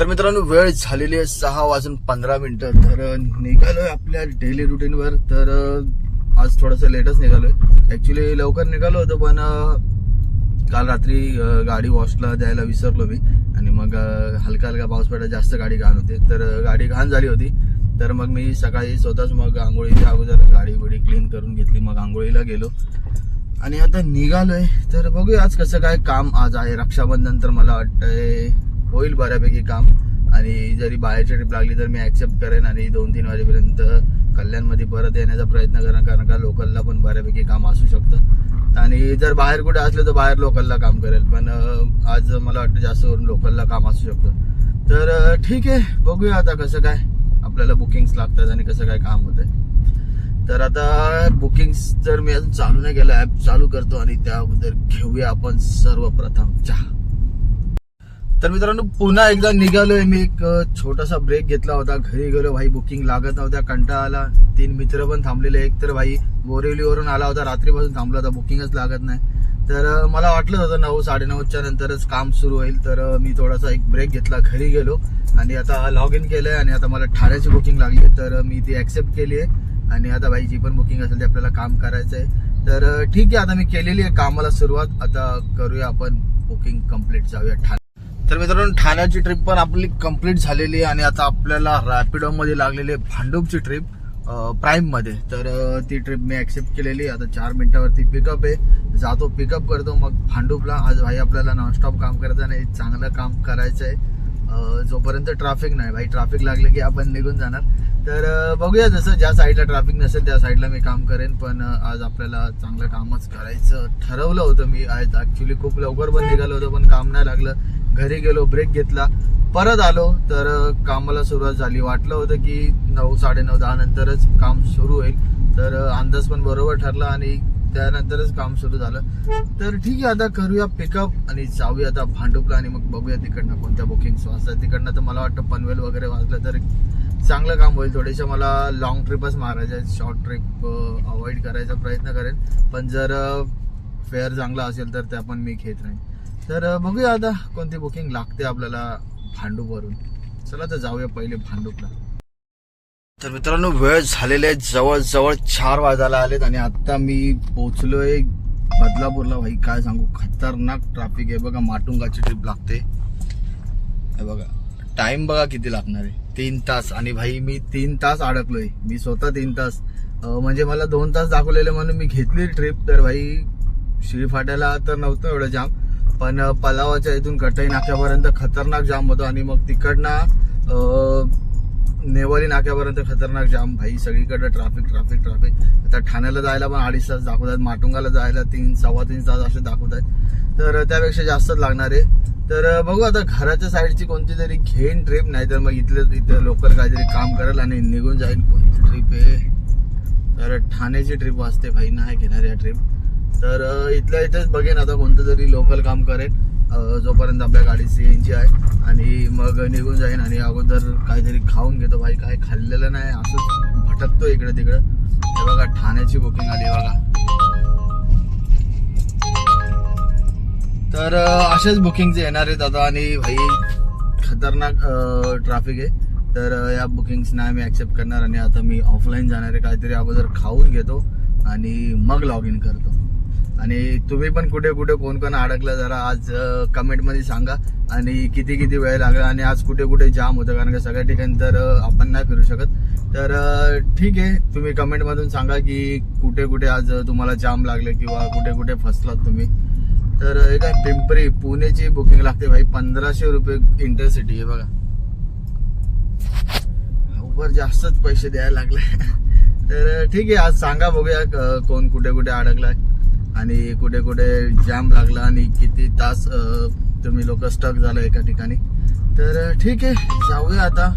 तर मित्रांनो वेळ झालेली आहे 6:15. तर निघालोय आपल्या डेली रुटीनवर. तर आज थोडंसं लेटच निघालोय. ऍक्च्युली लवकर निघालो होतो पण काल रात्री गाडी वॉशला द्यायला विसरलो मी आणि मग हलका हलका पाऊस पडला, जास्त गाडी घाण होती. तर गाडी घाण झाली होती. तर मग मी सकाळी स्वतःच मग आंघोळीच्या अगोदर गाडी बिडी क्लीन करून घेतली, मग आंघोळीला गेलो आणि आता निघालोय. तर बघूया आज कसं काय काम. आज आहे रक्षाबंधन, तर मला वाटतंय होईल बऱ्यापैकी काम. आणि जरी बाहेरची ट्रिप लागली तर मी ऍक्सेप्ट करेन आणि 2-3 वाजेपर्यंत कल्याणमध्ये परत येण्याचा प्रयत्न करेन, कारण का लोकलला पण बऱ्यापैकी काम असू शकतं. आणि जर बाहेर कुठे असलं तर बाहेर लोकलला काम करेल, पण आज मला वाटतं जास्त करून लोकलला काम असू शकतं. तर ठीक आहे, बघूया आता कसं काय आपल्याला बुकिंग्स लागतात आणि कसं काय काम होतंय. तर आता बुकिंग्स जर मी अजून चालू नाही केलं, ऍप चालू करतो आणि त्या अगोदर घेऊया आपण सर्वप्रथम चहा. तर मित्रांनो पुन्हा एकदा निघालोय मी. एक छोटासा ब्रेक घेतला होता, घरी गेलो. भाई बुकिंग लागत नव्हत्या, कंटाळा आला. 3 मित्र पण थांबलेले. एक तर भाई बोरिवलीवरून आला होता, रात्रीपासून थांबला होता, बुकिंगच लागत नाही. तर मला वाटलं होतं 9-9:30च्या नंतरच काम सुरू होईल. तर मी थोडासा एक ब्रेक घेतला, घरी गेलो आणि आता लॉग इन केलंय आणि आता मला ठाण्याची बुकिंग लागली. तर मी ती ऍक्सेप्ट केली आहे आणि आता भाई जी पण बुकिंग असेल ते आपल्याला काम करायचं आहे. तर ठीक आहे, आता मी केलेली आहे कामाला सुरुवात. आता करूया आपण बुकिंग कम्प्लीट, जाऊया ठाणे. तर मित्रांनो ठाण्याची ट्रिप पण आपली कम्प्लीट झालेली आहे आणि आता आपल्याला रॅपिडो मध्ये लागलेली आहे भांडूपची ट्रिप प्राईम मध्ये. तर ती ट्रिप मी ऍक्सेप्ट केलेली. आता 4 मिनिटावरती पिकअप आहे, जातो पिकअप करतो मग भांडूपला. आज भाई आपल्याला नॉनस्टॉप काम करायचं नाही, चांगलं काम करायचं आहे जोपर्यंत ट्रॅफिक नाही. भाई ट्रॅफिक लागले की आपण निघून जाणार. तर बघूया, जसं ज्या साईडला ट्रॅफिक नसेल त्या साईडला मी काम करेन, पण आज आपल्याला चांगलं कामच करायचं ठरवलं होतं मी. आज ऍक्च्युली खूप लवकर पण निघालो होतो पण काम नाही लागलं. घरी गेलो, ब्रेक घेतला, परत आलो तर कामाला सुरुवात झाली. वाटलं होतं की 9, 9:30, 10 नंतरच काम सुरू होईल. तर अंदाज पण बरोबर ठरला आणि त्यानंतरच काम सुरू झालं. तर ठीक आहे, आता करूया पिकअप आणि जाऊया आता भांडुपला आणि मग बघूया तिकडनं कोणत्या बुकिंग्स वाजतात. तिकडनं तर मला वाटतं पनवेल वगैरे वाजलं तर चांगलं काम होईल. थोडेसे मला लॉंग ट्रिपच मारायचे आहेत, शॉर्ट ट्रिप अवॉइड करायचा प्रयत्न करेन. पण जर फेअर चांगला असेल तर त्या पण मी घेत नाही. तर बघूया आता कोणती बुकिंग लागते आपल्याला भांडूपवरून. चला तर जाऊया पहिले भांडूपला. तर मित्रांनो वेळ झालेले आहे, जवळजवळ 4 वाजायला आलेत आणि आता मी पोहोचलोय बदलापूरला. भाई काय सांगू, खतरनाक ट्रॅफिक आहे बघा. माटुंगाची ट्रिप लागते हे बघा. टाइम बघा किती लागणार आहे, 3 तास. आणि भाई मी 3 तास अडकलोय, मी स्वतः 3 तास. म्हणजे मला 2 तास दाखवलेले म्हणून मी घेतली ट्रिप. तर भाई शिळफाट्याला तर नव्हतं एवढं जाम, पण पलावाच्या इथून कटाई नाक्यापर्यंत खतरनाक जाम होतो आणि मग तिकडनं नेवाली नाक्यापर्यंत खतरनाक जाम. भाई सगळीकडे ट्रॅफिक ट्रॅफिक ट्रॅफिक. आता ठाण्याला जायला पण 2.5 तास दाखवतात, माटुंगाला जायला 3-3.25 तास असे दाखवत आहेत. तर त्यापेक्षा जास्तच लागणार आहे. तर बघू आता घराच्या साईडची कोणती तरी घेईन ट्रिप, नाहीतर मग इथं लोकल काहीतरी काम करेल आणि निघून जाईल. कोणती ट्रिप आहे, तर ठाण्याची ट्रिप असते भाई, नाही घेणार या ट्रिप. तर इथल्या इथेच बघेन आता कोणतं तरी लोकल काम करेन जोपर्यंत आपल्या गाडी CNG आहे आणि मग निघून जाईन. आणि अगोदर काहीतरी खाऊन घेतो भाई, काय खाल्लेलं नाही, असंच भटकतो इकडे तिकडे. हे बघा ठाण्याची बुकिंग आली बघा. तर अशाच बुकिंग येणार आहेत आता आणि भाई खतरनाक ट्रॅफिक आहे. तर या बुकिंग्स नाही मी ऍक्सेप्ट करणार आणि आता मी ऑफलाईन जाणार आहे. काहीतरी अगोदर खाऊन घेतो आणि मग लॉग इन करतो. आणि तुम्ही पण कुठे कुठे कोण कोण अडकलं जरा आज कमेंटमध्ये सांगा आणि किती वेळ लागला आणि आज कुठे कुठे जाम होतं, कारण का सगळ्या ठिकाणी तर आपण नाही फिरू शकत. तर ठीक आहे, तुम्ही कमेंटमधून सांगा की कुठे कुठे आज तुम्हाला जाम लागले किंवा कुठे कुठे फसलात तुम्ही. तर एक आहे पिंपरी पुणेची बुकिंग लागते भाई, 1500 रुपये इंटरसिटी आहे बघा. उपर जास्तच पैसे द्यायला लागले. तर ठीक आहे, आज सांगा बघूया कोण कुठे कुठे अडकलाय आणि कुठे कुठे जॅम लागला आणि किती तास तुम्ही लोक स्टक झालं एका ठिकाणी. तर ठीक आहे, जाऊया आता.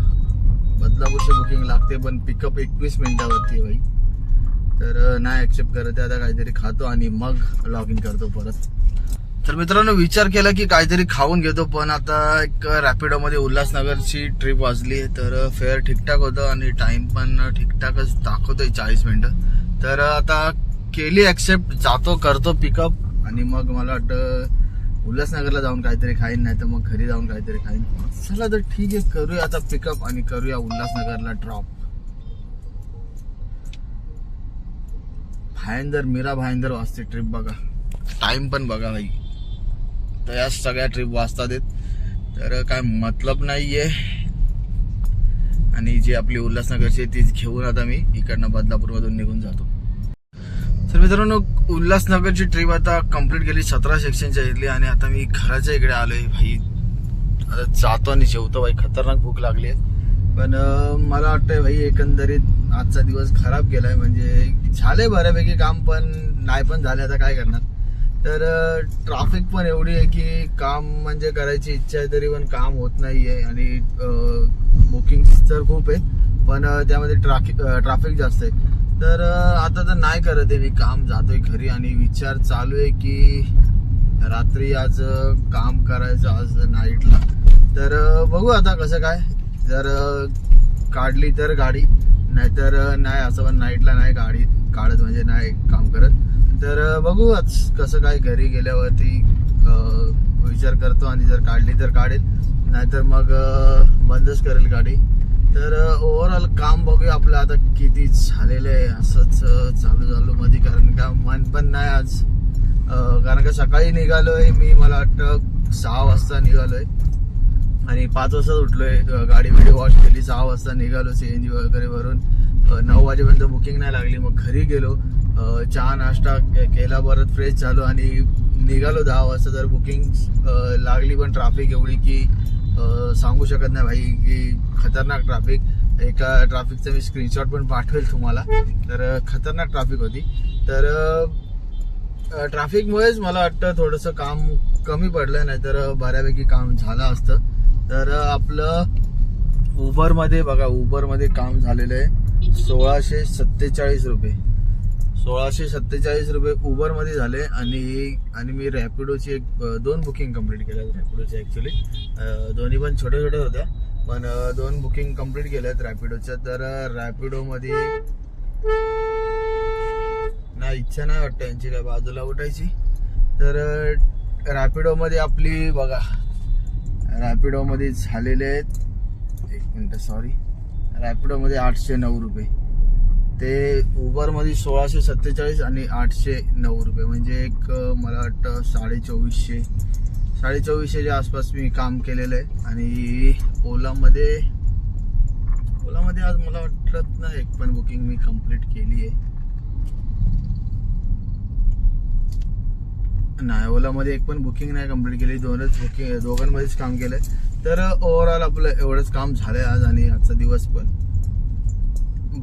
बदलापूरची बुकिंग लागते पण पिकअप 21 मिनिटावरती आहे भाई. तर नाही ऍक्सेप्ट करत, आता काहीतरी खातो आणि मग लॉग इन करतो परत. तर मित्रांनो विचार केला की काहीतरी खाऊन घेतो, पण आता एक रॅपिडो मध्ये उल्हासनगरची ट्रिप वाजली. तर फेअर ठीकठाक होतं आणि टाइम पण ठीकठाकच दाखवतोय 40 मिनिटं. तर आता केली ऍक्सेप्ट, जातो करतो पिकअप आणि मग मला वाटतं उल्हासनगरला जाऊन काहीतरी खाईन, नाही तर मग घरी जाऊन काहीतरी खाईन. चला तर ठीक आहे, करूया आता पिकअप आणि करूया उल्हासनगरला ड्रॉप. मीरा भाईंदर वाजते ट्रिप बघा, टाइम पण बघा भाई. तर या सगळ्या ट्रिप वाजतात आहेत, तर काय मतलब नाहीये. आणि जी आपली उल्हासनगरची तीच घेऊन आता मी इकडनं बदलापूरमधून निघून जातो. तर मित्रांनो, उल्हासनगरची ट्रिप आता कंप्लीट केली 17 सेक्शनच्या इथली, आणि आता मी घराच्या इकडे आलोय भाई. आता जातो आणि जेवतो भाई, खतरनाक भूक लागली आहे. पण मला वाटतंय भाई एकंदरीत आजचा दिवस खराब गेलाय. म्हणजे झाले बऱ्यापैकी काम, पण नाही पण झाले, आता काय करणार. तर ट्रॅफिक पण एवढी आहे की काम म्हणजे करायची इच्छा आहे तरी पण काम होत नाहीये. आणि बुकिंग तर खूप आहे, पण त्यामध्ये ट्रॅफिक जास्त आहे. तर आता तर नाही करत आहे मी काम, जातोय घरी. आणि विचार चालू आहे की रात्री आज काम करायचं, आज नाईटला. तर बघू आता कसं काय, जर काढली तर गाडी, नाहीतर नाही. असं पण नाईटला नाही गाडी काढत, म्हणजे नाही काम करत. तर बघू आज कसं काय, घरी गेल्यावरती विचार करतो. आणि जर काढली तर काढेल, नाहीतर मग बंदच करेल गाडी. तर ओव्हरऑल काम बघूया आपलं आता किती झालेलं आहे. असंच चालू मध्ये, कारण का मन पण नाही आज. कारण का सकाळी निघालोय मी, मला वाटतं 6 वाजता निघालोय आणि 5 वाजता उठलोय. गाडी व्हिडिओ वॉश केली, 6 वाजता निघालो CNG वगैरे भरून. 9 वाजेपर्यंत बुकिंग नाही लागली. मग घरी गेलो, चहा नाश्ता केला, परत फ्रेश झालो आणि निघालो 10 वाजता. तर बुकिंग लागली, पण ट्रॅफिक एवढी की सांगू शकत नाही भाई, की खतरनाक ट्रॅफिक. एका ट्रॅफिकचा मी स्क्रीनशॉट पण पाठवेल तुम्हाला. तर खतरनाक ट्रॅफिक होती. तर ट्रॅफिकमुळेच मला वाटतं थोडंसं काम कमी पडलं, नाही तर बऱ्यापैकी काम झालं असतं. तर आपलं उबरमध्ये बघा, उबरमध्ये काम झालेलं आहे 1647 रुपये. 1647 रुपये उबरमध्ये झाले. आणि मी रॅपिडोची 2 बुकिंग कंप्लीट केल्या रॅपिडोच्या. ॲक्च्युली दोन्ही पण छोट्या छोट्या होत्या, पण 2 बुकिंग कंप्लीट केल्यात रॅपिडोच्या. तर रॅपिडोमध्ये नाही इच्छा नाही वाटतं यांची काय बाजूला उठायची. तर रॅपिडोमध्ये आपली बघा, रॅपिडोमध्ये झालेले आहेत, 1 मिनिट सॉरी, रॅपिडोमध्ये 809 रुपये. ते उबरमध्ये 1647 आणि 809 रुपये, म्हणजे एक मला वाटतं 2450च्या आसपास मी काम केलेलं आहे. आणि ओलामध्ये आज मला वाटत नाही एक पण बुकिंग मी कंप्लीट केली आहे. नाही, ओलामध्ये एक पण बुकिंग नाही कंप्लीट केली, 2च बुकिंग, दोघांमध्येच काम केलंय. तर ओव्हरऑल आपलं एवढंच काम झालंय आज. आणि आजचा दिवस पण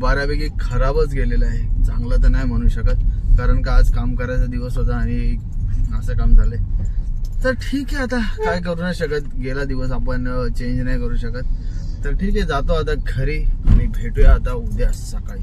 बऱ्यापैकी खराबच गेलेलं आहे, चांगलं तर नाही म्हणू शकत, कारण का आज काम करायचा दिवस होता आणि असं काम झालंय. तर ठीक आहे, आता काय करू नाही शकत, गेला दिवस आपण चेंज नाही करू शकत. तर ठीक आहे, जातो आता घरी आणि भेटूया आता उद्या सकाळी.